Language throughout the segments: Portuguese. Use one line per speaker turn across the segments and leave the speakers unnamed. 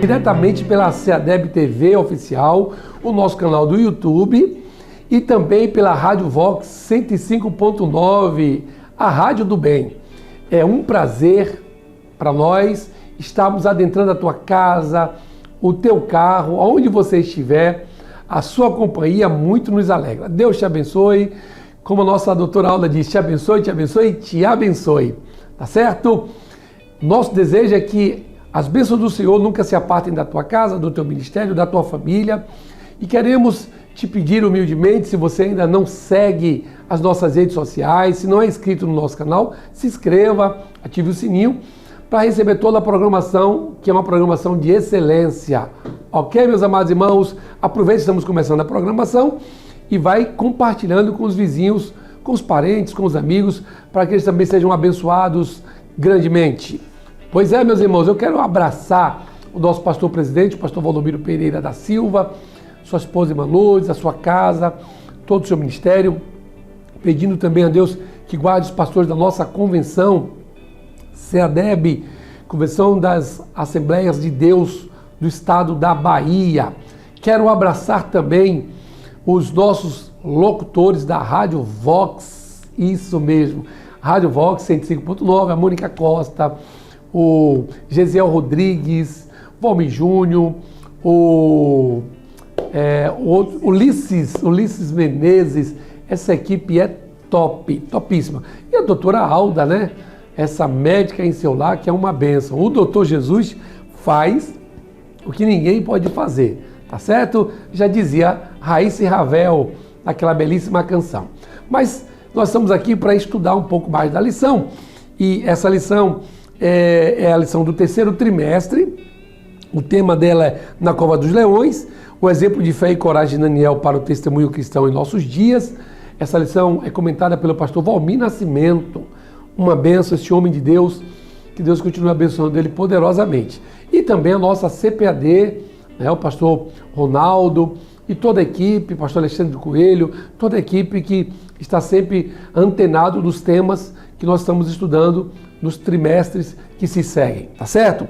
diretamente pela CEADEB TV oficial, o nosso canal do YouTube e também pela Rádio Vox 105.9, a Rádio do Bem. É um prazer para nós estarmos adentrando a tua casa, o teu carro, aonde você estiver, a sua companhia muito nos alegra. Deus te abençoe, como a nossa doutora Alda diz, te abençoe, te abençoe, tá certo? Nosso desejo é que as bênçãos do Senhor nunca se apartem da tua casa, do teu ministério, da tua família, e queremos te pedir humildemente, se você ainda não segue as nossas redes sociais, se não é inscrito no nosso canal, se inscreva, ative o sininho, para receber toda a programação, que é uma programação de excelência. Ok, meus amados irmãos? Aproveite, estamos começando a programação e vai compartilhando com os vizinhos, com os parentes, com os amigos, para que eles também sejam abençoados grandemente. Pois é, meus irmãos, eu quero abraçar o nosso pastor presidente, o pastor Valdomiro Pereira da Silva, sua esposa Irmã Lourdes, a sua casa, todo o seu ministério, pedindo também a Deus que guarde os pastores da nossa convenção, CEADEB, Convenção das Assembleias de Deus do Estado da Bahia. Quero abraçar também os nossos locutores da Rádio Vox, isso mesmo, Rádio Vox 105.9, a Mônica Costa, o Gesiel Rodrigues, Valmir Júnior, o Ulisses Menezes. Essa equipe é top, topíssima. E a doutora Alda, né? Essa médica em seu lar, que é uma bênção. O doutor Jesus faz o que ninguém pode fazer, tá certo? Já dizia Raíssa e Ravel, naquela belíssima canção. Mas nós estamos aqui para estudar um pouco mais da lição. E essa lição é a lição do terceiro trimestre. O tema dela é Na Cova dos Leões, o exemplo de fé e coragem de Daniel para o testemunho cristão em nossos dias. Essa lição é comentada pelo pastor Valmir Nascimento. Uma bênção, esse homem de Deus, que Deus continue abençoando ele poderosamente. E também a nossa CPAD, né, o pastor Ronaldo e toda a equipe, pastor Alexandre Coelho, toda a equipe que está sempre antenado dos temas que nós estamos estudando nos trimestres que se seguem, tá certo?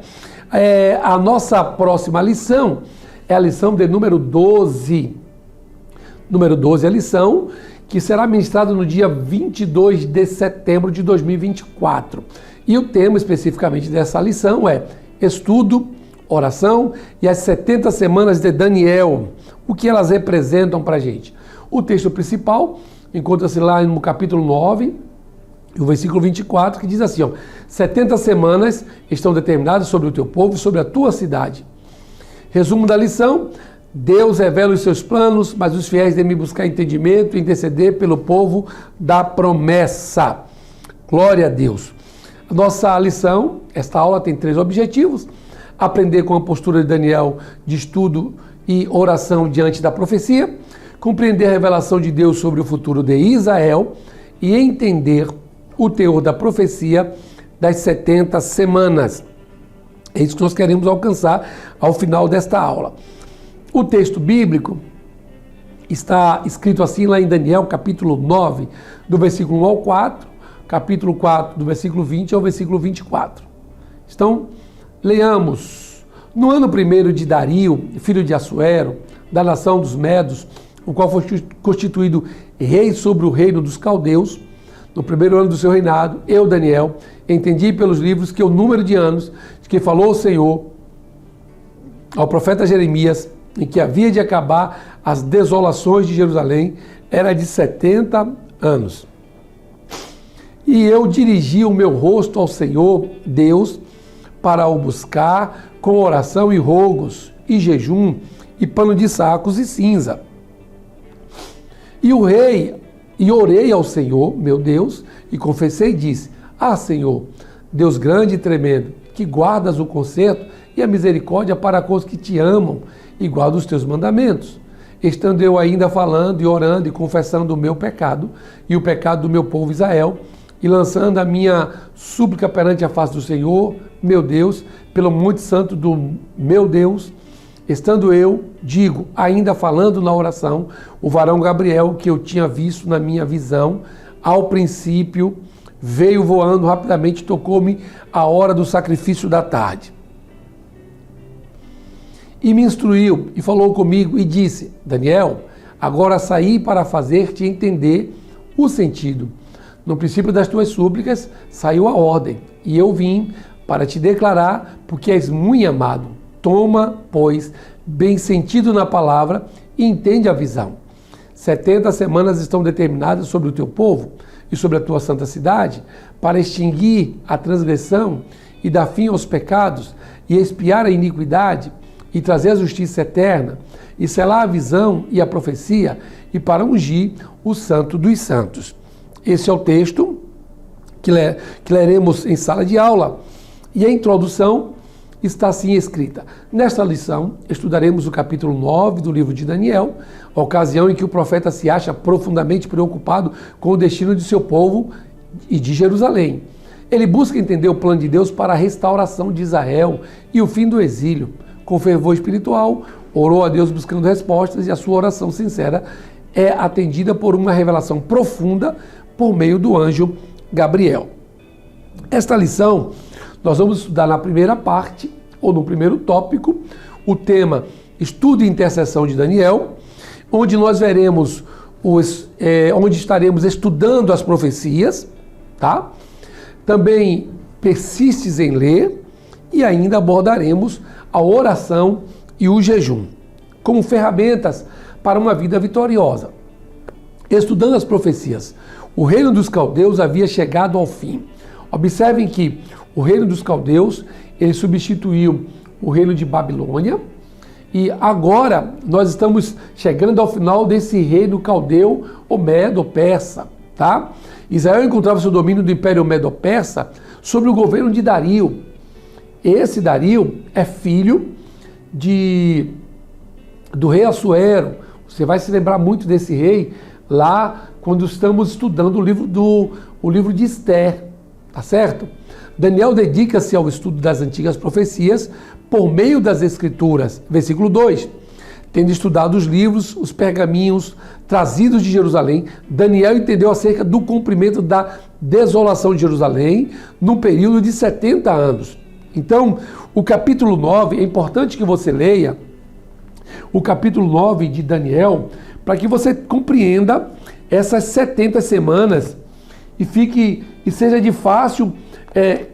A nossa próxima lição é a lição de número 12. Número 12 é a lição que será ministrada no dia 22 de setembro de 2024. E o tema especificamente dessa lição é estudo, oração e as 70 semanas de Daniel. O que elas representam para a gente? O texto principal encontra-se lá no capítulo 9, o versículo 24, que diz assim, 70 semanas estão determinadas sobre o teu povo e sobre a tua cidade. Resumo da lição: Deus revela os seus planos, mas os fiéis devem buscar entendimento e interceder pelo povo da promessa. Glória a Deus. A nossa lição, esta aula tem 3 objetivos: aprender com a postura de Daniel de estudo e oração diante da profecia, compreender a revelação de Deus sobre o futuro de Israel e entender o teor da profecia das 70 semanas. É isso que nós queremos alcançar ao final desta aula. O texto bíblico está escrito assim lá em Daniel, capítulo 9, do versículo 1 ao 4, capítulo 4, do versículo 20 ao versículo 24. Então, leamos. No ano primeiro de Dario, filho de Assuero, da nação dos Medos, o qual foi constituído rei sobre o reino dos caldeus, no primeiro ano do seu reinado, eu, Daniel, entendi pelos livros que o número de anos de que falou o Senhor ao profeta Jeremias, em que havia de acabar as desolações de Jerusalém, era de 70 anos. E eu dirigi o meu rosto ao Senhor, Deus, para o buscar com oração e rogos, e jejum, e pano de sacos e cinza. E orei ao Senhor, meu Deus, e confessei e disse: Senhor, Deus grande e tremendo, que guardas o conserto e a misericórdia para com os que te amam, e guarda os teus mandamentos. Estando eu ainda falando e orando e confessando o meu pecado e o pecado do meu povo Israel, e lançando a minha súplica perante a face do Senhor, meu Deus, pelo monte santo do meu Deus, estando eu, ainda falando na oração, o varão Gabriel, que eu tinha visto na minha visão, ao princípio, veio voando rapidamente, tocou-me a hora do sacrifício da tarde. e me instruiu e falou comigo e disse: Daniel, agora saí para fazer-te entender o sentido. No princípio das tuas súplicas saiu a ordem, e eu vim para te declarar, porque és muito amado. Toma, pois, bem sentido na palavra e entende a visão. 70 semanas estão determinadas sobre o teu povo e sobre a tua santa cidade, para extinguir a transgressão e dar fim aos pecados, e expiar a iniquidade, e trazer a justiça eterna, e selar a visão e a profecia, e para ungir o santo dos santos. Esse é o texto que leremos em sala de aula, e a introdução está assim escrita. Nesta lição, estudaremos o capítulo 9 do livro de Daniel, a ocasião em que o profeta se acha profundamente preocupado com o destino de seu povo e de Jerusalém. Ele busca entender o plano de Deus para a restauração de Israel e o fim do exílio. Com fervor espiritual, orou a Deus buscando respostas, e a sua oração sincera é atendida por uma revelação profunda por meio do anjo Gabriel. Esta lição nós vamos estudar na primeira parte, ou no primeiro tópico, o tema Estudo e Intercessão de Daniel, onde nós veremos, onde estaremos estudando as profecias, tá? Também persistes em ler, e ainda abordaremos a oração e o jejum, como ferramentas para uma vida vitoriosa. Estudando as profecias, o reino dos caldeus havia chegado ao fim. Observem que o reino dos caldeus, ele substituiu o reino de Babilônia, e agora nós estamos chegando ao final desse reino caldeu ou medo-persa, tá? Israel encontrava seu domínio do Império Medo-Persa sob o governo de Dario. Esse Dario é filho do rei Assuero. Você vai se lembrar muito desse rei lá quando estamos estudando o livro de Esther, tá certo? Daniel dedica-se ao estudo das antigas profecias por meio das Escrituras. Versículo 2. Tendo estudado os livros, os pergaminhos trazidos de Jerusalém, Daniel entendeu acerca do cumprimento da desolação de Jerusalém num período de 70 anos. Então, o capítulo 9, é importante que você leia o capítulo 9 de Daniel, para que você compreenda essas 70 semanas e seja de fácil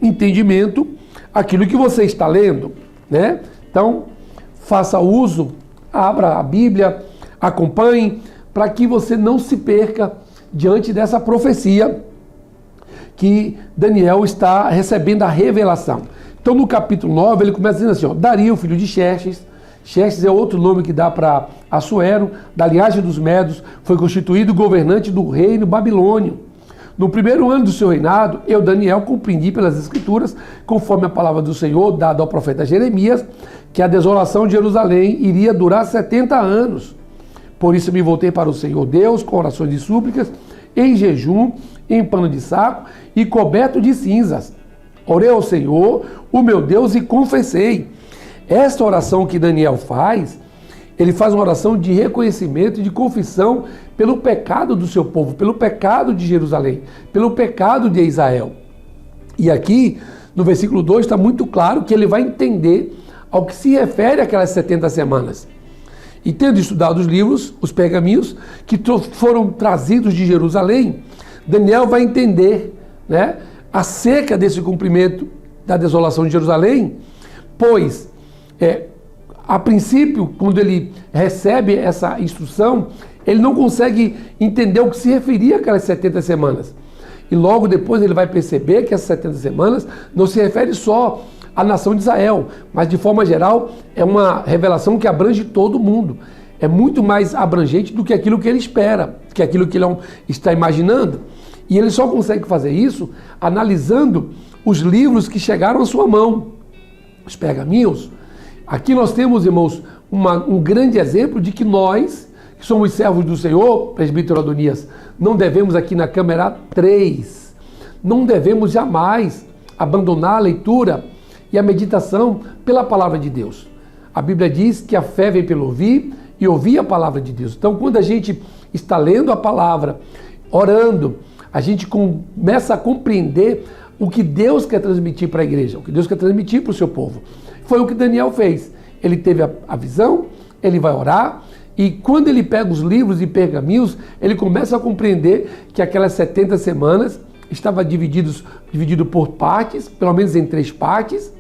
entendimento aquilo que você está lendo, né? Então, faça uso, abra a Bíblia, acompanhe, para que você não se perca diante dessa profecia que Daniel está recebendo a revelação. Então, no capítulo 9, ele começa dizendo assim, ó, Dario, filho de Xerxes é outro nome que dá para Assuero, da linhagem dos Medos, foi constituído governante do reino babilônio. No primeiro ano do seu reinado, eu, Daniel, compreendi pelas Escrituras, conforme a palavra do Senhor, dada ao profeta Jeremias, que a desolação de Jerusalém iria durar 70 anos. Por isso me voltei para o Senhor Deus, com orações de súplicas, em jejum, em pano de saco e coberto de cinzas. Orei ao Senhor, o meu Deus, e confessei. Esta oração que Daniel faz, ele faz uma oração de reconhecimento e de confissão pelo pecado do seu povo, pelo pecado de Jerusalém, pelo pecado de Israel. E aqui, no versículo 2, está muito claro que ele vai entender ao que se refere aquelas 70 semanas. E tendo estudado os livros, os pergaminhos, que foram trazidos de Jerusalém, Daniel vai entender, né, acerca desse cumprimento da desolação de Jerusalém, pois, a princípio, quando ele recebe essa instrução, ele não consegue entender o que se referia àquelas 70 semanas. E logo depois ele vai perceber que essas 70 semanas não se refere só à nação de Israel, mas de forma geral é uma revelação que abrange todo mundo. É muito mais abrangente do que aquilo que ele espera, que aquilo que ele está imaginando. E ele só consegue fazer isso analisando os livros que chegaram à sua mão, os pergaminhos. Aqui nós temos, irmãos, um grande exemplo de que nós, que somos servos do Senhor, presbítero Adonias, não devemos aqui na câmera 3, não devemos jamais abandonar a leitura e a meditação pela palavra de Deus. A Bíblia diz que a fé vem pelo ouvir e ouvir a palavra de Deus. Então, quando a gente está lendo a palavra, orando, a gente começa a compreender o que Deus quer transmitir para a igreja, o que Deus quer transmitir para o seu povo. Foi o que Daniel fez. ele teve a visão, ele vai orar, e quando ele pega os livros e pergaminhos, ele começa a compreender que aquelas 70 semanas estava dividido por partes, pelo menos em 3 partes,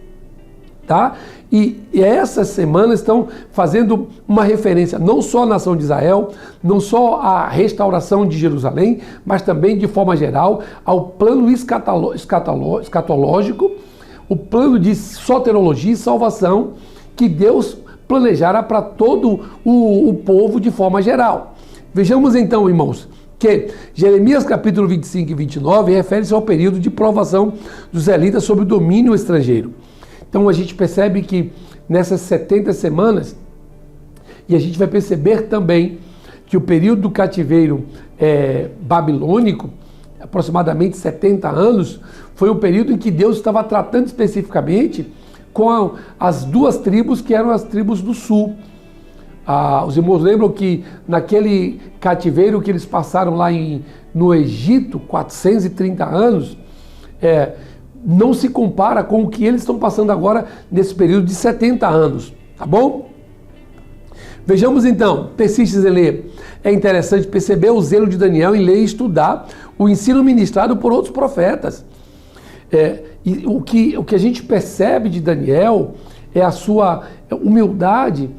tá? E essas semanas estão fazendo uma referência não só à nação de Israel, não só à restauração de Jerusalém, mas também, de forma geral, ao plano escatológico, o plano de soterologia e salvação que Deus planejara para todo o povo de forma geral. Vejamos então, irmãos, que Jeremias capítulo 25 e 29 refere-se ao período de provação dos israelitas sobre o domínio estrangeiro. Então a gente percebe que nessas 70 semanas, e a gente vai perceber também que o período do cativeiro babilônico, aproximadamente 70 anos, foi um período em que Deus estava tratando especificamente com as 2 tribos que eram as tribos do sul. Os irmãos lembram que naquele cativeiro que eles passaram lá no Egito, 430 anos, não se compara com o que eles estão passando agora nesse período de 70 anos, tá bom? Vejamos então, persistes em ler. É interessante perceber o zelo de Daniel em ler e estudar o ensino ministrado por outros profetas. E o que a gente percebe de Daniel é a sua humildade,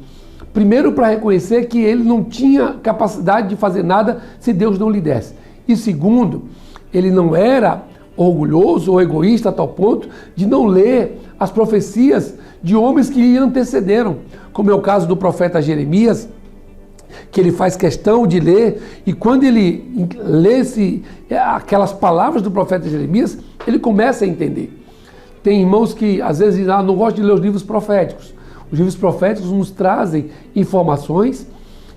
primeiro para reconhecer que ele não tinha capacidade de fazer nada se Deus não lhe desse. E segundo, ele não era orgulhoso ou egoísta a tal ponto de não ler as profecias de homens que lhe antecederam, como é o caso do profeta Jeremias, que ele faz questão de ler, e quando ele lê aquelas palavras do profeta Jeremias, ele começa a entender. Tem irmãos que às vezes dizem, não gosto de ler os livros proféticos. Os livros proféticos nos trazem informações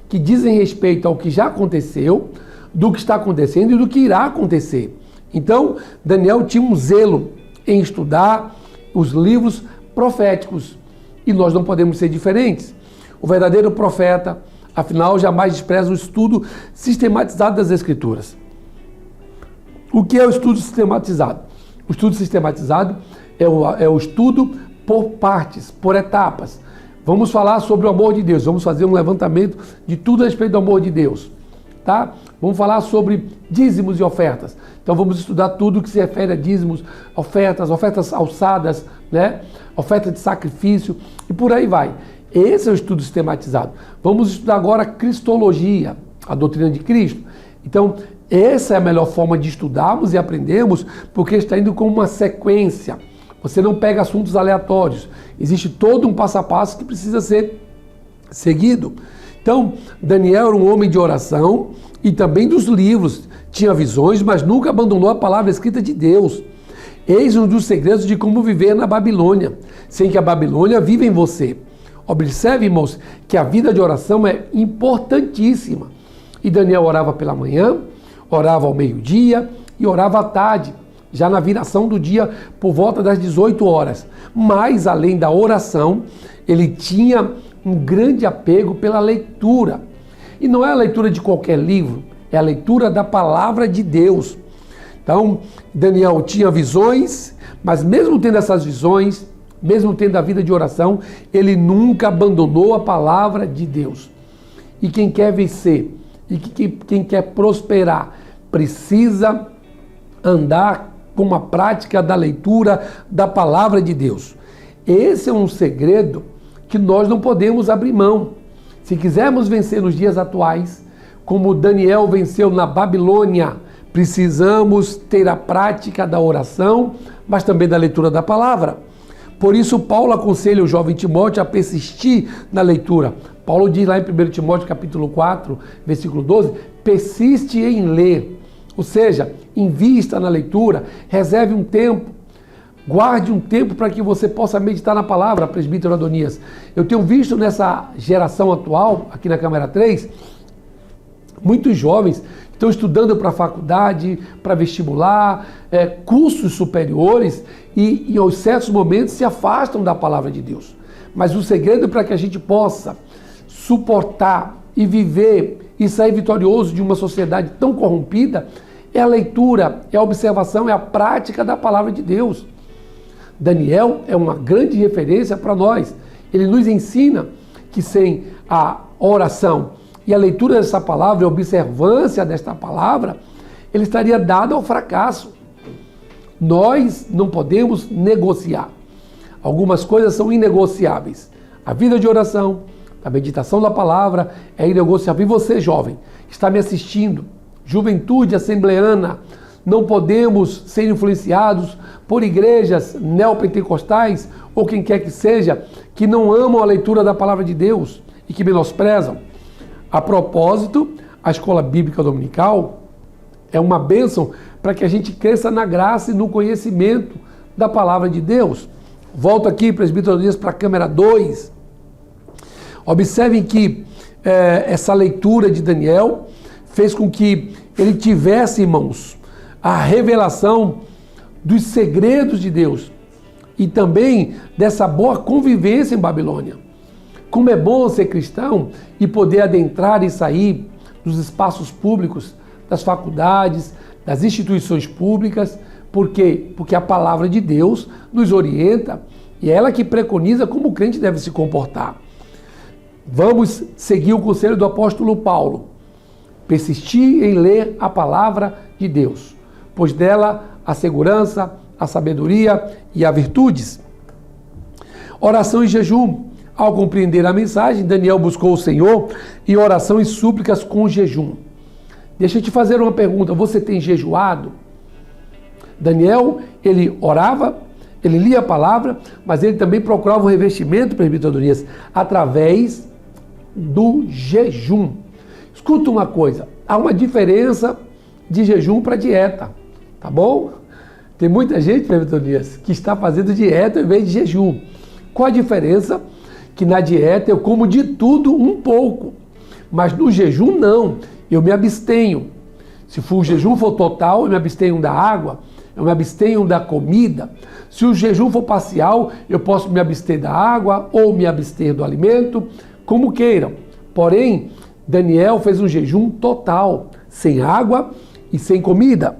que dizem respeito ao que já aconteceu, do que está acontecendo e do que irá acontecer. Então, Daniel tinha um zelo em estudar os livros proféticos, e nós não podemos ser diferentes. O verdadeiro profeta, afinal, jamais despreza o estudo sistematizado das Escrituras. O que é o estudo sistematizado? O estudo sistematizado é o estudo por partes, por etapas. Vamos falar sobre o amor de Deus, vamos fazer um levantamento de tudo a respeito do amor de Deus, tá? Vamos falar sobre dízimos e ofertas. Então vamos estudar tudo que se refere a dízimos, ofertas alçadas, né? Oferta de sacrifício e por aí vai. Esse é o estudo sistematizado. Vamos estudar agora cristologia, a doutrina de Cristo. Então, essa é a melhor forma de estudarmos e aprendermos, porque está indo com uma sequência. Você não pega assuntos aleatórios. Existe todo um passo a passo que precisa ser seguido. Então, Daniel era um homem de oração e também dos livros. Tinha visões, mas nunca abandonou a palavra escrita de Deus. Eis um dos segredos de como viver na Babilônia, sem que a Babilônia viva em você. Observe, irmãos, que a vida de oração é importantíssima. E Daniel orava pela manhã, orava ao meio-dia e orava à tarde, já na viração do dia, por volta das 18 horas. Mas, além da oração, ele tinha um grande apego pela leitura. E não é a leitura de qualquer livro, é a leitura da palavra de Deus. Então, Daniel tinha visões, mas mesmo tendo essas visões, mesmo tendo a vida de oração, ele nunca abandonou a palavra de Deus. E quem quer vencer, e quem quer prosperar, precisa andar com a prática da leitura da palavra de Deus. Esse é um segredo que nós não podemos abrir mão. Se quisermos vencer nos dias atuais, como Daniel venceu na Babilônia, precisamos ter a prática da oração, mas também da leitura da palavra. Por isso, Paulo aconselha o jovem Timóteo a persistir na leitura. Paulo diz lá em 1 Timóteo capítulo 4, versículo 12, persiste em ler. Ou seja, invista na leitura, reserve um tempo, guarde um tempo para que você possa meditar na palavra, presbítero Adonias. Eu tenho visto nessa geração atual, aqui na Câmara 3, muitos jovens que estão estudando para faculdade, para vestibular, cursos superiores e em certos momentos se afastam da palavra de Deus. Mas o segredo para que a gente possa suportar e viver e sair vitorioso de uma sociedade tão corrompida é a leitura, é a observação, é a prática da palavra de Deus. Daniel é uma grande referência para nós. ele nos ensina que sem a oração e a leitura dessa palavra, a observância desta palavra, ele estaria dado ao fracasso. Nós não podemos negociar. Algumas coisas são inegociáveis. A vida de oração, a meditação da palavra é inegociável. E você, jovem, está me assistindo, juventude assembleana, não podemos ser influenciados por igrejas neopentecostais ou quem quer que seja, que não amam a leitura da palavra de Deus e que menosprezam. A propósito, a escola bíblica dominical é uma bênção para que a gente cresça na graça e no conhecimento da palavra de Deus. Volto aqui, presbítero Dias, para a câmera 2. Observem que essa leitura de Daniel fez com que ele tivesse, irmãos, a revelação dos segredos de Deus e também dessa boa convivência em Babilônia. Como é bom ser cristão e poder adentrar e sair dos espaços públicos, das faculdades, das instituições públicas. Por quê? Porque a palavra de Deus nos orienta e é ela que preconiza como o crente deve se comportar. Vamos seguir o conselho do apóstolo Paulo. Persistir em ler a palavra de Deus, pois dela a segurança, a sabedoria e as virtudes. Oração e jejum. Ao compreender a mensagem, Daniel buscou o Senhor em oração e súplicas com jejum. Deixa eu te fazer uma pergunta. Você tem jejuado? Daniel, ele orava, ele lia a palavra, mas ele também procurava o revestimento, presbítero Adonias, através do jejum. Escuta uma coisa, há uma diferença de jejum para dieta, tá bom? Tem muita gente, presbítero Adonias, que está fazendo dieta em vez de jejum. Qual a diferença? Que na dieta eu como de tudo um pouco, mas no jejum não, eu me abstenho. Se o jejum for total, eu me abstenho da água, eu me abstenho da comida. Se o jejum for parcial, eu posso me abster da água ou me abster do alimento, como queiram. Porém, Daniel fez um jejum total, sem água e sem comida.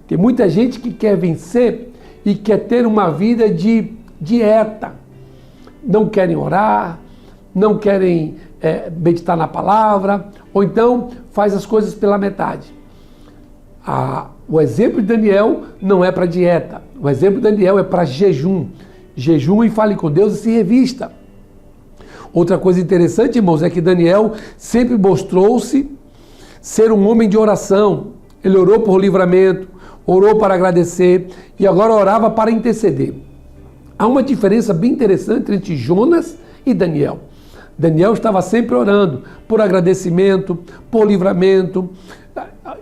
Tem muita gente que quer vencer e quer ter uma vida de dieta. Não querem orar, não querem meditar na palavra, ou então faz as coisas pela metade. O exemplo de Daniel não é para dieta, o exemplo de Daniel é para jejum. Jejum e fale com Deus e se revista. Outra coisa interessante, irmãos, é que Daniel sempre mostrou-se ser um homem de oração. Ele orou por livramento, orou para agradecer e agora orava para interceder. Há uma diferença bem interessante entre Jonas e Daniel. Daniel estava sempre orando por agradecimento, por livramento,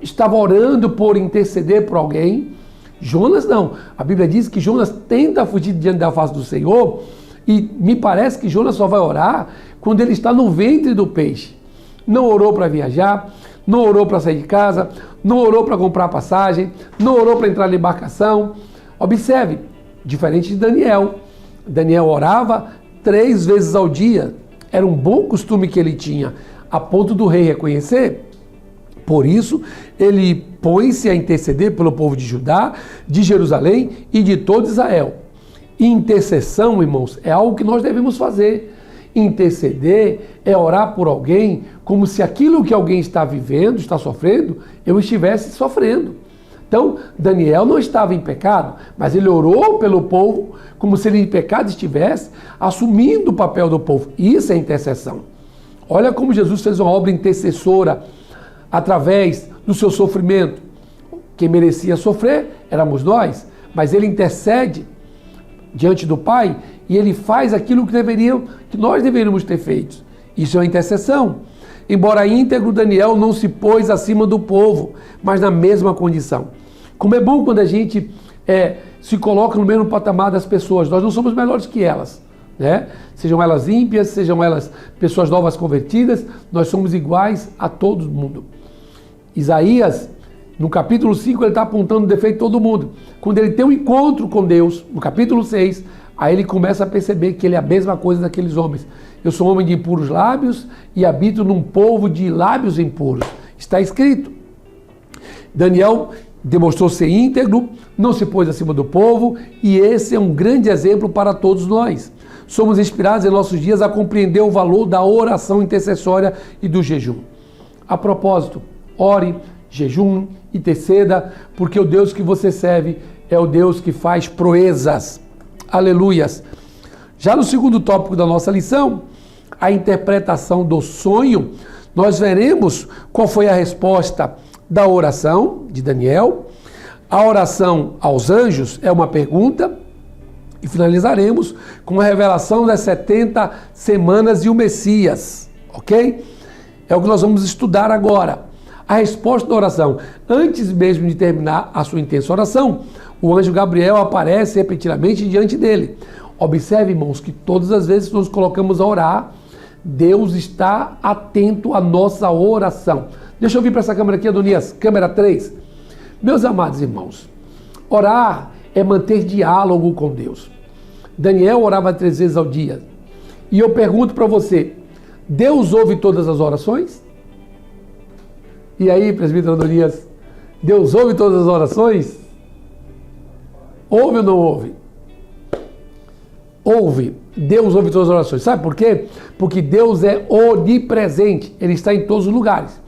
estava orando por interceder por alguém. Jonas não. A Bíblia diz que Jonas tenta fugir diante da face do Senhor e me parece que Jonas só vai orar quando ele está no ventre do peixe. Não orou para viajar, não orou para sair de casa, não orou para comprar passagem, não orou para entrar na embarcação. Observe, diferente de Daniel. Daniel orava 3 vezes ao dia. Era um bom costume que ele tinha, a ponto do rei reconhecer. Por isso, ele põe-se a interceder pelo povo de Judá, de Jerusalém e de todo Israel. Intercessão, irmãos, é algo que nós devemos fazer. Interceder é orar por alguém como se aquilo que alguém está vivendo, está sofrendo, eu estivesse sofrendo. Então, Daniel não estava em pecado, mas ele orou pelo povo como se ele em pecado estivesse, assumindo o papel do povo. Isso é intercessão. Olha como Jesus fez uma obra intercessora através do seu sofrimento. Quem merecia sofrer éramos nós, mas ele intercede diante do Pai e ele faz aquilo que nós deveríamos ter feito. Isso é uma intercessão. Embora íntegro, Daniel não se pôs acima do povo, mas na mesma condição. Como é bom quando a gente se coloca no mesmo patamar das pessoas. Nós não somos melhores que elas, né? Sejam elas ímpias, sejam elas pessoas novas convertidas, nós somos iguais a todo mundo. Isaías, no capítulo 5, ele está apontando o defeito de todo mundo. Quando ele tem um encontro com Deus, no capítulo 6, aí ele começa a perceber que ele é a mesma coisa daqueles homens. Eu sou um homem de impuros lábios e habito num povo de lábios impuros. Está escrito. Daniel demonstrou ser íntegro, não se pôs acima do povo, e esse é um grande exemplo para todos nós. somos inspirados em nossos dias a compreender o valor da oração intercessória e do jejum. A propósito, ore, jejum, interceda, porque o Deus que você serve é o Deus que faz proezas. Aleluias. Já no segundo tópico da nossa lição, a interpretação do sonho, nós veremos qual foi a resposta da oração de Daniel. A oração aos anjos é uma pergunta e finalizaremos com a revelação das 70 semanas e o Messias, ok? É o que nós vamos estudar agora. A resposta da oração. Antes mesmo de terminar a sua intensa oração, o anjo Gabriel aparece repetidamente diante dele. Observe, irmãos, que todas as vezes que nos colocamos a orar, Deus está atento à nossa oração. Deixa eu vir para essa câmera aqui, Adonias, câmera 3. Meus amados irmãos, orar é manter diálogo com Deus. Daniel orava 3 vezes ao dia. E eu pergunto para você, Deus ouve todas as orações? E aí, presbítero Adonias, Deus ouve todas as orações? Ouve ou não ouve? Ouve. Deus ouve todas as orações. Sabe por quê? Porque Deus é onipresente. Ele está em todos os lugares.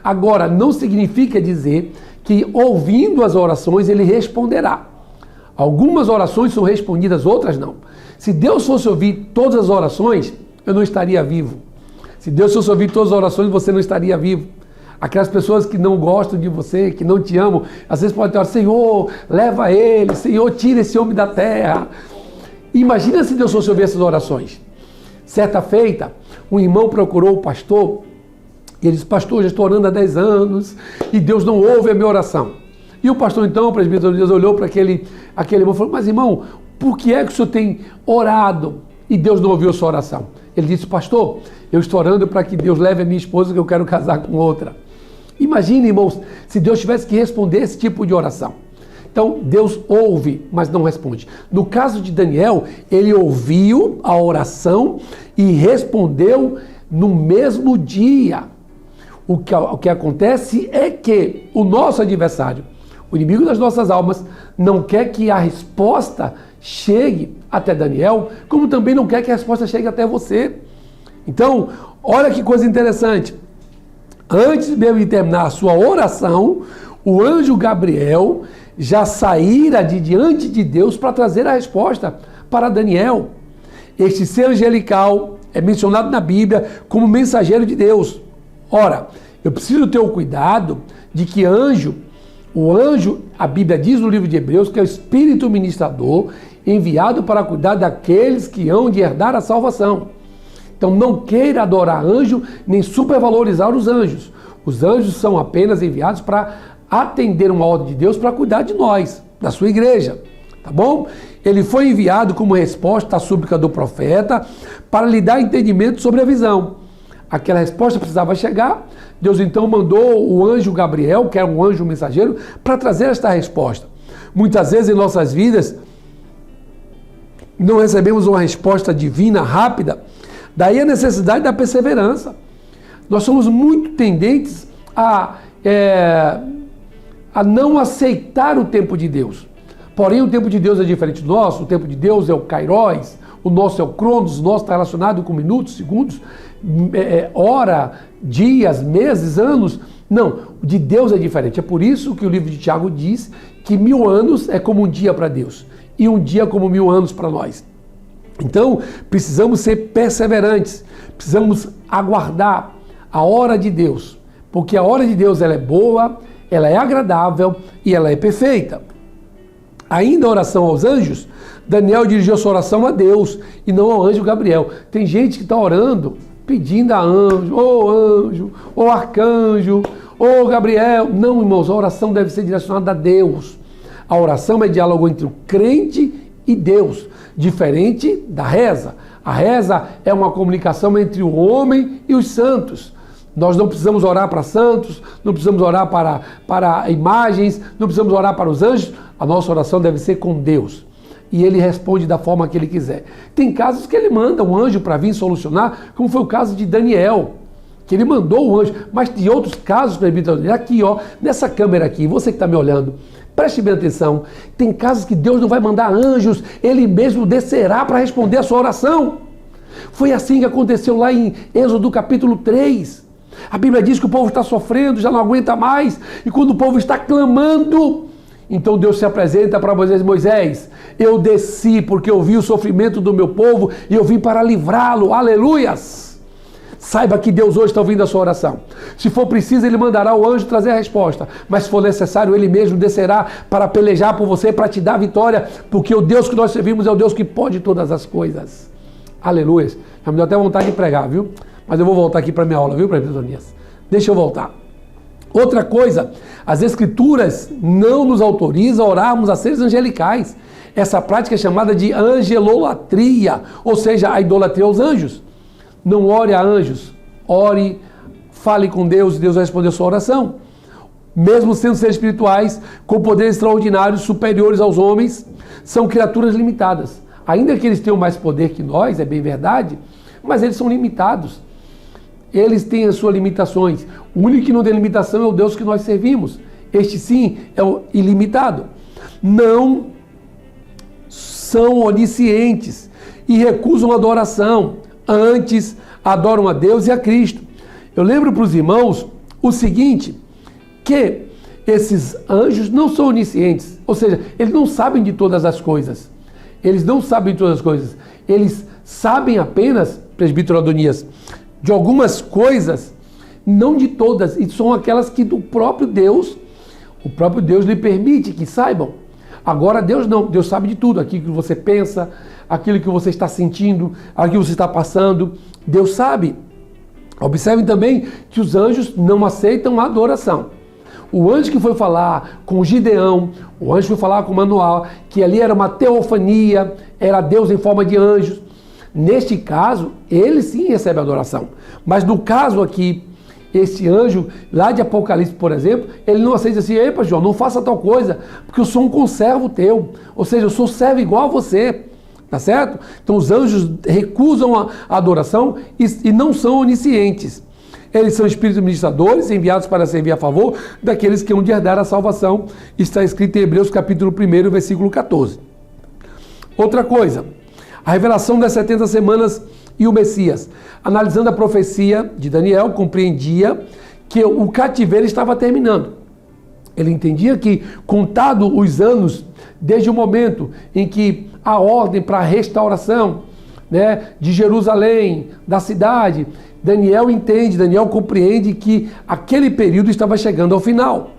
Agora, não significa dizer que ouvindo as orações ele responderá. Algumas orações são respondidas, outras não. Se Deus fosse ouvir todas as orações, eu não estaria vivo. Se Deus fosse ouvir todas as orações, você não estaria vivo. Aquelas pessoas que não gostam de você, que não te amam, às vezes podem dizer, Senhor, leva ele, Senhor, tira esse homem da terra. Imagina se Deus fosse ouvir essas orações. Certa feita, um irmão procurou o pastor e ele disse, pastor, já estou orando há 10 anos e Deus não ouve a minha oração. E o pastor então, o presbítero Deus, olhou para aquele irmão e falou, mas irmão, por que é que o senhor tem orado e Deus não ouviu a sua oração? Ele disse, pastor, eu estou orando para que Deus leve a minha esposa que eu quero casar com outra. Imagine, irmãos, se Deus tivesse que responder esse tipo de oração. Então, Deus ouve, mas não responde. No caso de Daniel, ele ouviu a oração e respondeu no mesmo dia. O que acontece é que o nosso adversário, o inimigo das nossas almas, não quer que a resposta chegue até Daniel, como também não quer que a resposta chegue até você. Então, olha que coisa interessante. Antes mesmo de terminar a sua oração, o anjo Gabriel já saíra de diante de Deus para trazer a resposta para Daniel. Este ser angelical é mencionado na Bíblia como mensageiro de Deus. Ora, eu preciso ter o cuidado de que o anjo, a Bíblia diz no livro de Hebreus, que é o Espírito ministrador enviado para cuidar daqueles que hão de herdar a salvação. Então não queira adorar anjo, nem supervalorizar os anjos. Os anjos são apenas enviados para atender uma ordem de Deus para cuidar de nós, da sua igreja, tá bom? Ele foi enviado como resposta à súplica do profeta para lhe dar entendimento sobre a visão. Aquela resposta precisava chegar, Deus então mandou o anjo Gabriel, que era um anjo mensageiro, para trazer esta resposta. Muitas vezes em nossas vidas, não recebemos uma resposta divina rápida, daí a necessidade da perseverança. Nós somos muito tendentes a não aceitar o tempo de Deus. Porém, o tempo de Deus é diferente do nosso, o tempo de Deus é o Kairos, o nosso é o Cronos, o nosso está relacionado com minutos, segundos, hora, dias, meses, anos. Não, o de Deus é diferente. É por isso que o livro de Tiago diz que 1000 anos é como um dia para Deus e um dia como 1000 anos para nós. Então, precisamos ser perseverantes, precisamos aguardar a hora de Deus, porque a hora de Deus ela é boa, ela é agradável e ela é perfeita. Ainda a oração aos anjos, Daniel dirigiu sua oração a Deus e não ao anjo Gabriel. Tem gente que está orando, pedindo a anjo, ô arcanjo, ô Gabriel. Não, irmãos, a oração deve ser direcionada a Deus. A oração é diálogo entre o crente e Deus, diferente da reza. A reza é uma comunicação entre o homem e os santos. Nós não precisamos orar para santos, não precisamos orar para imagens, não precisamos orar para os anjos. A nossa oração deve ser com Deus. E Ele responde da forma que Ele quiser. Tem casos que Ele manda um anjo para vir solucionar, como foi o caso de Daniel, que Ele mandou o anjo. Mas de outros casos, aqui ó, nessa câmera aqui, você que está me olhando, Preste bem atenção, tem casos que Deus não vai mandar anjos, Ele mesmo descerá para responder a sua oração. Foi assim que aconteceu lá em Êxodo capítulo 3. A Bíblia diz que o povo está sofrendo, já não aguenta mais, e quando o povo está clamando, então Deus se apresenta para Moisés: Moisés, eu desci porque eu vi o sofrimento do meu povo e eu vim para livrá-lo, aleluias! Saiba que Deus hoje está ouvindo a sua oração. Se for preciso, Ele mandará o anjo trazer a resposta, mas se for necessário, Ele mesmo descerá para pelejar por você, para te dar vitória, porque o Deus que nós servimos é o Deus que pode todas as coisas. Aleluias! Já me deu até vontade de pregar, viu? Mas eu vou voltar aqui para a minha aula, viu, Presbítonias? Deixa eu voltar. Outra coisa, as Escrituras não nos autorizam a orarmos a seres angelicais. Essa prática é chamada de angelolatria, ou seja, a idolatria aos anjos. Não ore a anjos, ore, fale com Deus e Deus vai responder a sua oração. Mesmo sendo seres espirituais, com poderes extraordinários, superiores aos homens, são criaturas limitadas. Ainda que eles tenham mais poder que nós, é bem verdade, mas eles são limitados. Eles têm as suas limitações. O único que não tem limitação é o Deus que nós servimos. Este sim é o ilimitado. Não são oniscientes e recusam a adoração. Antes adoram a Deus e a Cristo. Eu lembro para os irmãos o seguinte, que esses anjos não são oniscientes. Ou seja, eles não sabem de todas as coisas. Eles não sabem de todas as coisas. Eles sabem apenas, presbítero Adonias, de algumas coisas, não de todas, e são aquelas que o próprio Deus lhe permite que saibam. Agora Deus não, Deus sabe de tudo, aquilo que você pensa, aquilo que você está sentindo, aquilo que você está passando, Deus sabe. Observem também que os anjos não aceitam a adoração. O anjo que foi falar com Gideão, o anjo que foi falar com Manoá, que ali era uma teofania, era Deus em forma de anjos. Neste caso, ele sim recebe adoração. Mas no caso aqui, esse anjo, lá de Apocalipse, por exemplo, ele não aceita assim: epa, João, não faça tal coisa, porque eu sou um conservo teu. Ou seja, eu sou servo igual a você. Tá certo? Então os anjos recusam a adoração e não são oniscientes. Eles são espíritos ministradores enviados para servir a favor daqueles que hão de herdar a salvação. Está escrito em Hebreus capítulo 1, versículo 14. Outra coisa, a revelação das 70 semanas e o Messias. Analisando a profecia de Daniel, compreendia que o cativeiro estava terminando. Ele entendia que, contado os anos, desde o momento em que a ordem para a restauração, de Jerusalém, da cidade, Daniel compreende que aquele período estava chegando ao final.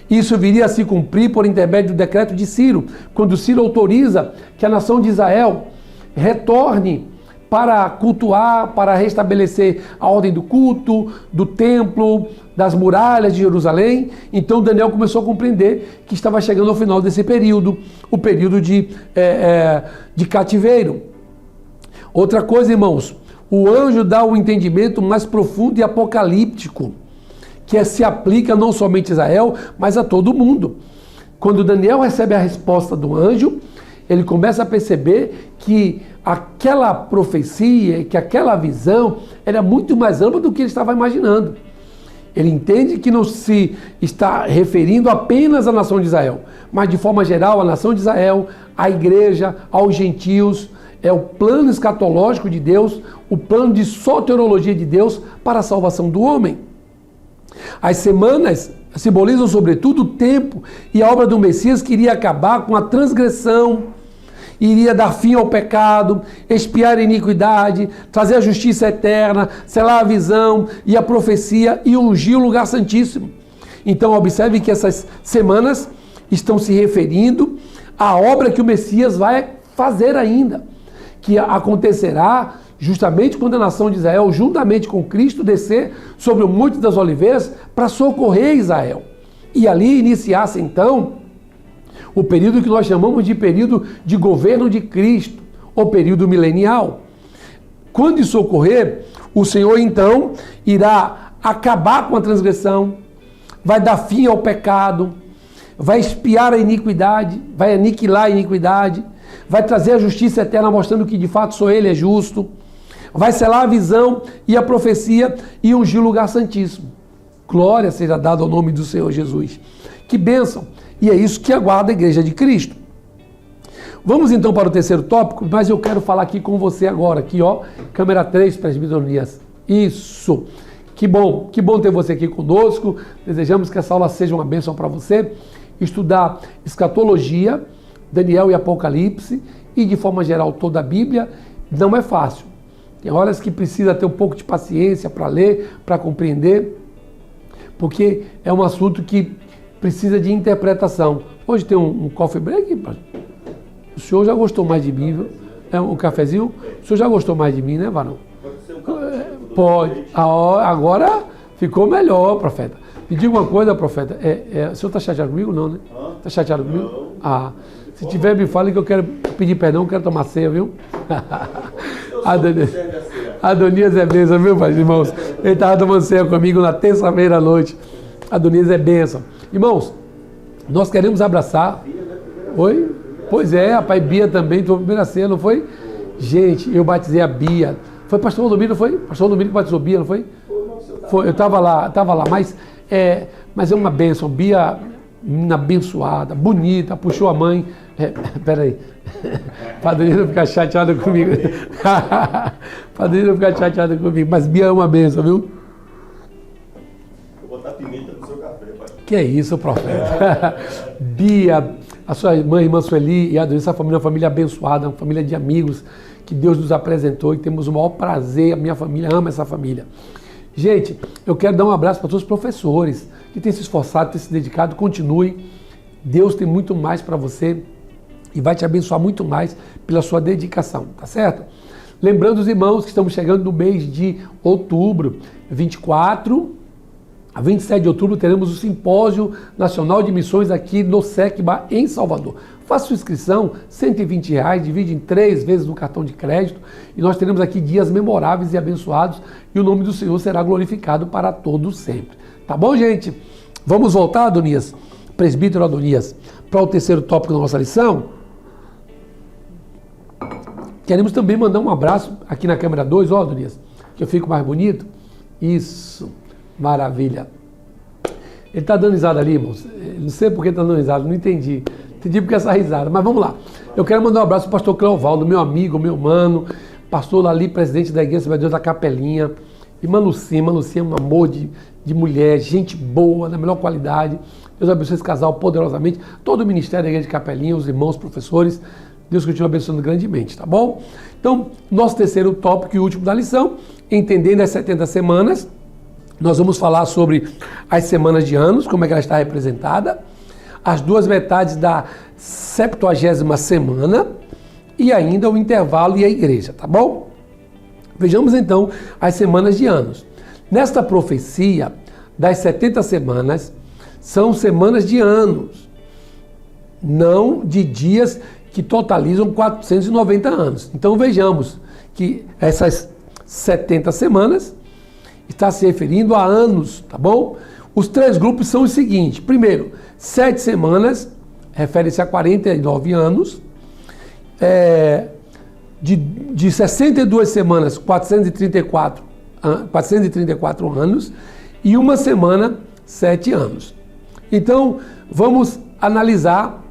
Isso viria a se cumprir por intermédio do decreto de Ciro, quando Ciro autoriza que a nação de Israel retorne para cultuar, para restabelecer a ordem do culto, do templo, das muralhas de Jerusalém. Então Daniel começou a compreender que estava chegando ao final desse período, o período de cativeiro. Outra coisa, irmãos, o anjo dá um entendimento mais profundo e apocalíptico, que se aplica não somente a Israel, mas a todo mundo. Quando Daniel recebe a resposta do anjo, ele começa a perceber que aquela profecia, que aquela visão era muito mais ampla do que ele estava imaginando. Ele entende que não se está referindo apenas à nação de Israel, mas de forma geral à nação de Israel, à igreja, aos gentios. É o plano escatológico de Deus, o plano de soteriologia de Deus para a salvação do homem. As semanas simbolizam sobretudo o tempo e a obra do Messias que iria acabar com a transgressão, iria dar fim ao pecado, expiar a iniquidade, trazer a justiça eterna, selar a visão e a profecia e ungir o lugar santíssimo. Então observe que essas semanas estão se referindo à obra que o Messias vai fazer ainda, que acontecerá justamente quando a nação de Israel, juntamente com Cristo, descer sobre o Monte das Oliveiras para socorrer Israel. E ali iniciasse então o período que nós chamamos de período de governo de Cristo, ou período milenial. Quando isso ocorrer, o Senhor então irá acabar com a transgressão, vai dar fim ao pecado, vai expiar a iniquidade, vai aniquilar a iniquidade, vai trazer a justiça eterna, mostrando que de fato só Ele é justo, vai selar a visão e a profecia e ungir o lugar santíssimo. Glória seja dada ao nome do Senhor Jesus. Que bênção! E é isso que aguarda a Igreja de Cristo. Vamos então para o terceiro tópico, mas eu quero falar aqui com você agora, aqui ó, câmera 3, presbítero Adonias. Isso, que bom ter você aqui conosco, desejamos que essa aula seja uma bênção para você, estudar escatologia, Daniel e Apocalipse, e de forma geral toda a Bíblia, não é fácil. Tem horas que precisa ter um pouco de paciência para ler, para compreender, porque é um assunto que precisa de interpretação. Hoje tem um coffee break, o senhor já gostou mais de mim, viu? É um cafezinho? O senhor já gostou mais de mim, né, varão? Pode. Agora ficou melhor, profeta. Me diga uma coisa, profeta. O senhor está chateado comigo? Não, né? Está chateado comigo? Ah, se tiver, me fale que eu quero pedir perdão, quero tomar ceia, viu? Adonias é bênção, viu, pai, irmãos? Ele estava tomando ceia comigo na terça-feira à noite. Adonias é bênção. Irmãos, nós queremos abraçar. Oi? Pois é, rapaz, Bia também, tua primeira ceia, não foi? Gente, eu batizei a Bia. Foi pastor Domingos, não foi? Pastor Domingos batizou Bia, não foi? Foi, eu estava lá, mas é uma bênção. Bia, menina abençoada, bonita, puxou a mãe. Peraí, Padrinho não ficar chateado comigo. Padrinho não ficar chateado comigo, mas Bia é uma bênção, viu?
Vou botar pimenta no seu café, pai.
Que é isso, profeta? Bia, a sua mãe, irmã Sueli e a Adonias, essa família é uma família abençoada, uma família de amigos que Deus nos apresentou e temos o maior prazer, a minha família ama essa família. Gente, eu quero dar um abraço para todos os professores que têm se esforçado, têm se dedicado, continue. Deus tem muito mais para você e vai te abençoar muito mais pela sua dedicação, tá certo? Lembrando os irmãos que estamos chegando no mês de outubro, 24 a 27 de outubro teremos o Simpósio Nacional de Missões aqui no SECBA, em Salvador. Faça sua inscrição, R$ 120, divide em 3 vezes no cartão de crédito e nós teremos aqui dias memoráveis e abençoados e o nome do Senhor será glorificado para todos sempre. Tá bom, gente? Vamos voltar, Adonias, presbítero Adonias, para o terceiro tópico da nossa lição. Queremos também mandar um abraço aqui na câmera 2, ó, Adonias, que eu fico mais bonito. Isso. Maravilha. Ele está dando risada ali, irmãos. Não sei por que está dando risada, não entendi. Entendi porque essa risada, mas vamos lá. Eu quero mandar um abraço para o pastor Cleovaldo, meu amigo, meu mano, pastor ali, presidente da Igreja Deus da Capelinha. Irmã Lucia é um amor de mulher, gente boa, da melhor qualidade. Deus abençoe esse casal poderosamente. Todo o ministério da Igreja de Capelinha, os irmãos, professores, Deus continua abençoando grandemente, tá bom? Então, nosso terceiro tópico e último da lição, entendendo as 70 semanas. Nós vamos falar sobre as semanas de anos, como é que ela está representada, as duas metades da 70ª semana e ainda o intervalo e a igreja, tá bom? Vejamos então as semanas de anos. Nesta profecia das 70 semanas, são semanas de anos, não de dias que totalizam 490 anos. Então vejamos que essas 70 semanas está se referindo a anos, tá bom? Os 3 grupos são os seguintes. Primeiro, 7 semanas, refere-se a 49 anos. De 62 semanas, 434 anos. E uma semana, 7 anos. Então, vamos analisar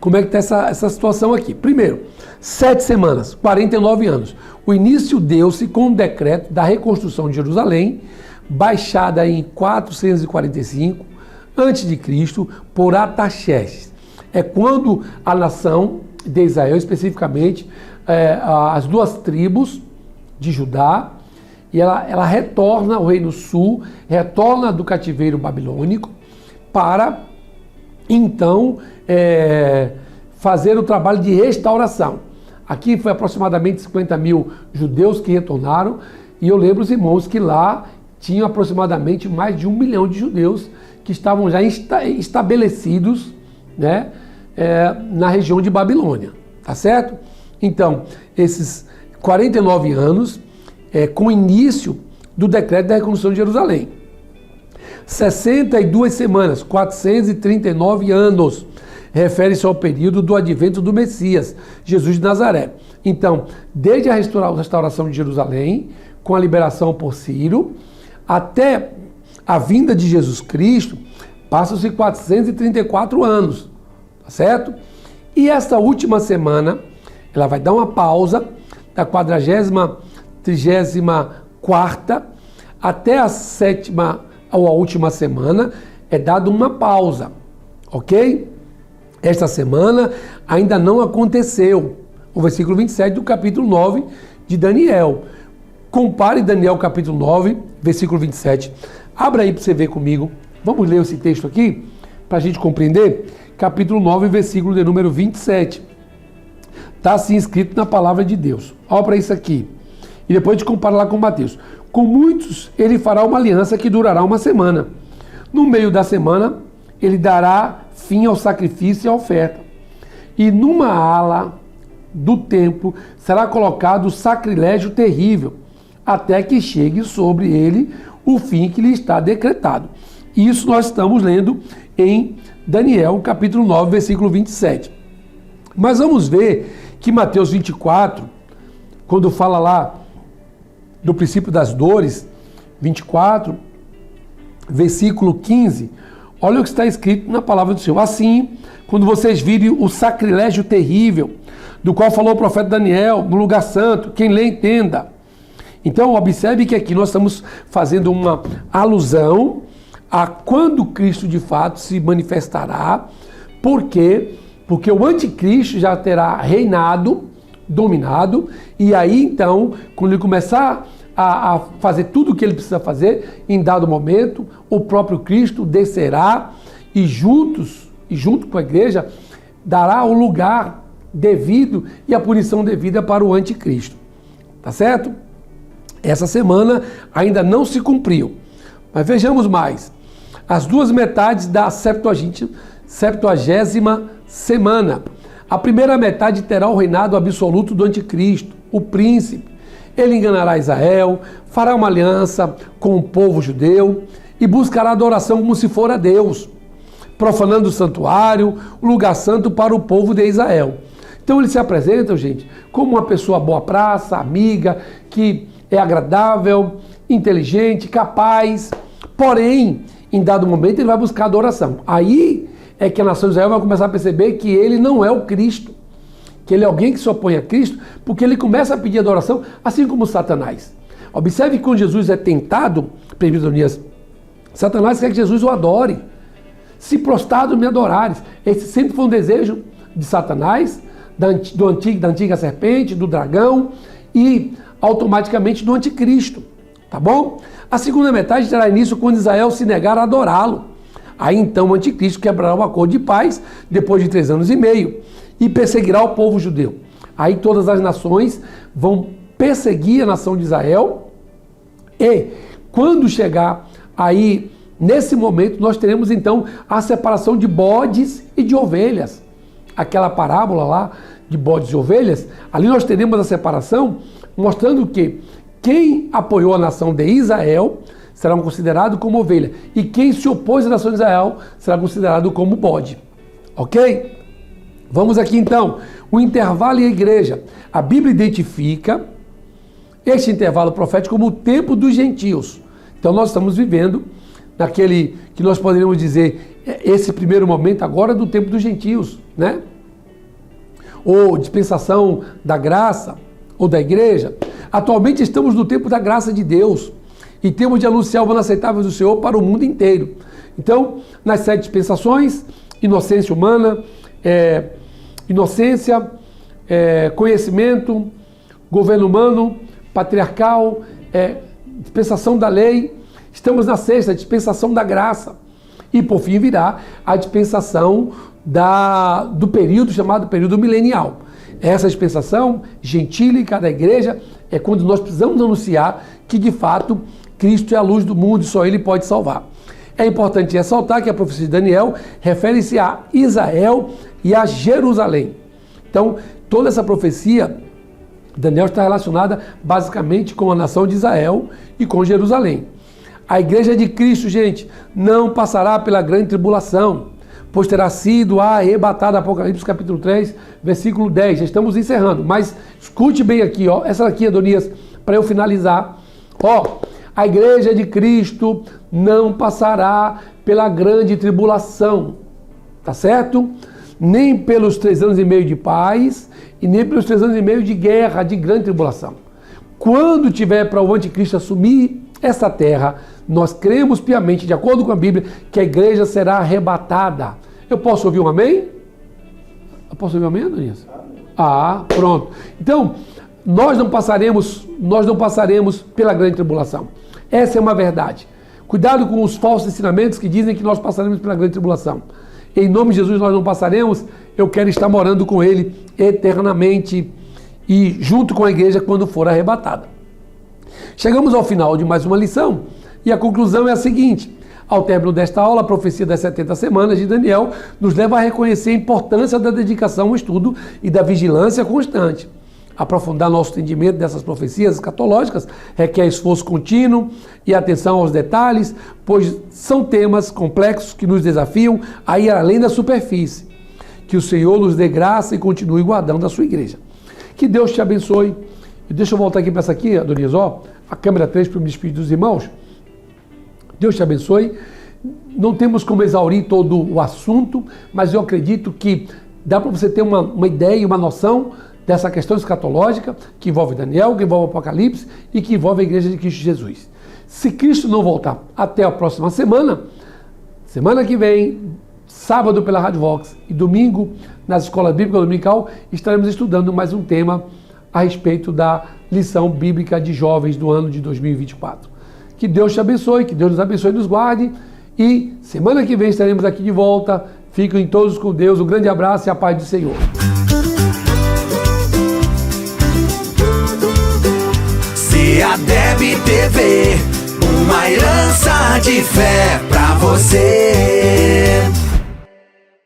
como é que está essa situação aqui. Primeiro, 7 semanas, 49 anos. O início deu-se com o decreto da reconstrução de Jerusalém, baixada em 445 a.C. por Artaxerxes. É quando a nação de Israel, especificamente as 2 tribos de Judá, e ela retorna ao Reino Sul, retorna do cativeiro babilônico para, então, fazer o trabalho de restauração. Aqui foi aproximadamente 50 mil judeus que retornaram, e eu lembro os irmãos que lá tinham aproximadamente mais de 1 milhão de judeus que estavam já estabelecidos, né, na região de Babilônia, tá certo? Então, esses 49 anos, com o início do decreto da reconstrução de Jerusalém. 62 semanas, 439 anos, refere-se ao período do advento do Messias, Jesus de Nazaré. Então, desde a restauração de Jerusalém, com a liberação por Ciro, até a vinda de Jesus Cristo, Passam-se 434 anos, tá certo? E esta última semana, ela vai dar uma pausa da 40ª, 34ª até a 7ª ou a última semana, é dada uma pausa, ok? Esta semana ainda não aconteceu o versículo 27 do capítulo 9 de Daniel. Compare Daniel capítulo 9, versículo 27. Abra aí para você ver comigo. Vamos ler esse texto aqui para a gente compreender. Capítulo 9, versículo de número 27. Está assim escrito na palavra de Deus. Olha para isso aqui. E depois a gente compara lá com Mateus. Com muitos ele fará uma aliança que durará uma semana. No meio da semana ele dará fim ao sacrifício e à oferta. E numa ala do templo será colocado o sacrilégio terrível, até que chegue sobre ele o fim que lhe está decretado. Isso nós estamos lendo em Daniel, capítulo 9, versículo 27. Mas vamos ver que Mateus 24, quando fala lá do princípio das dores, 24, versículo 15, olha o que está escrito na palavra do Senhor. Assim, quando vocês virem o sacrilégio terrível, do qual falou o profeta Daniel, no lugar santo, quem lê entenda. Então, observe que aqui nós estamos fazendo uma alusão a quando Cristo de fato se manifestará. Por quê? Porque o anticristo já terá reinado, dominado, e aí então, quando ele começar a fazer tudo o que ele precisa fazer, em dado momento, o próprio Cristo descerá e junto com a igreja, dará o lugar devido e a punição devida para o anticristo. Tá certo? Essa semana ainda não se cumpriu. Mas vejamos mais. As duas metades da 70ª semana. A primeira metade terá o reinado absoluto do anticristo, o príncipe. Ele enganará Israel, fará uma aliança com o povo judeu e buscará adoração como se for a Deus, profanando o santuário, o lugar santo para o povo de Israel. Então ele se apresenta, gente, como uma pessoa boa praça, amiga, que é agradável, inteligente, capaz. Porém, em dado momento, ele vai buscar adoração. Aí é que a nação de Israel vai começar a perceber que ele não é o Cristo, que ele é alguém que se opõe a Cristo, porque ele começa a pedir adoração, assim como Satanás. Observe que quando Jesus é tentado, Satanás quer que Jesus o adore. Se prostrado me adorares. Esse sempre foi um desejo de Satanás, da antiga serpente, do dragão e automaticamente do anticristo. Tá bom? A segunda metade terá início quando Israel se negar a adorá-lo. Aí então o anticristo quebrará o acordo de paz depois de 3 anos e meio e perseguirá o povo judeu. Aí todas as nações vão perseguir a nação de Israel e quando chegar aí nesse momento nós teremos então a separação de bodes e de ovelhas. Aquela parábola lá de bodes e ovelhas, ali nós teremos a separação mostrando que quem apoiou a nação de Israel será considerado como ovelha. E quem se opôs à nação de Israel será considerado como bode. Ok? Vamos aqui então. O intervalo e a igreja. A Bíblia identifica este intervalo profético como o tempo dos gentios. Então nós estamos vivendo naquele que nós poderíamos dizer, esse primeiro momento agora do tempo dos gentios, né? Ou dispensação da graça, ou da igreja. Atualmente estamos no tempo da graça de Deus e temos de anunciar o ano aceitável do Senhor para o mundo inteiro. Então, nas 7 dispensações, inocência humana, conhecimento, governo humano, patriarcal, dispensação da lei, estamos na 6ª, dispensação da graça. E por fim virá a dispensação do período chamado período milenial. Essa dispensação gentílica da igreja é quando nós precisamos anunciar que de fato Cristo é a luz do mundo e só Ele pode salvar. É importante ressaltar que a profecia de Daniel refere-se a Israel e a Jerusalém. Então, toda essa profecia, Daniel está relacionada basicamente com a nação de Israel e com Jerusalém. A igreja de Cristo, gente, não passará pela grande tribulação, pois terá sido arrebatada, Apocalipse capítulo 3, versículo 10. Já estamos encerrando, mas escute bem aqui, ó, essa aqui, Adonias, para eu finalizar. Ó, a igreja de Cristo não passará pela grande tribulação, tá certo? Nem pelos 3 anos e meio de paz e nem pelos 3 anos e meio de guerra, de grande tribulação. Quando tiver para o anticristo assumir essa terra, nós cremos piamente, de acordo com a Bíblia, que a igreja será arrebatada. Eu posso ouvir um amém? Eu posso ouvir um amém, Adonias? Ah, pronto. Então, nós não passaremos pela grande tribulação. Essa é uma verdade. Cuidado com os falsos ensinamentos que dizem que nós passaremos pela grande tribulação. Em nome de Jesus nós não passaremos. Eu quero estar morando com Ele eternamente e junto com a igreja quando for arrebatada. Chegamos ao final de mais uma lição e a conclusão é a seguinte: ao término desta aula, a profecia das 70 semanas de Daniel nos leva a reconhecer a importância da dedicação ao estudo e da vigilância constante. Aprofundar nosso entendimento dessas profecias escatológicas requer esforço contínuo e atenção aos detalhes, pois são temas complexos que nos desafiam a ir além da superfície. Que o Senhor nos dê graça e continue guardando a sua igreja. Que Deus te abençoe. E deixa eu voltar aqui para essa aqui, Adonias, a câmera 3 para me despedir dos irmãos. Deus te abençoe. Não temos como exaurir todo o assunto, mas eu acredito que dá para você ter uma ideia e uma noção dessa questão escatológica que envolve Daniel, que envolve o Apocalipse e que envolve a Igreja de Cristo Jesus. Se Cristo não voltar até a próxima semana que vem, sábado pela Rádio Vox e domingo nas escolas bíblicas dominical, estaremos estudando mais um tema a respeito da lição bíblica de jovens do ano de 2024. Que Deus te abençoe, que Deus nos abençoe e nos guarde. E semana que vem estaremos aqui de volta. Fiquem todos com Deus. Um grande abraço e a paz do Senhor.
CEADEB TV, uma herança de fé pra você.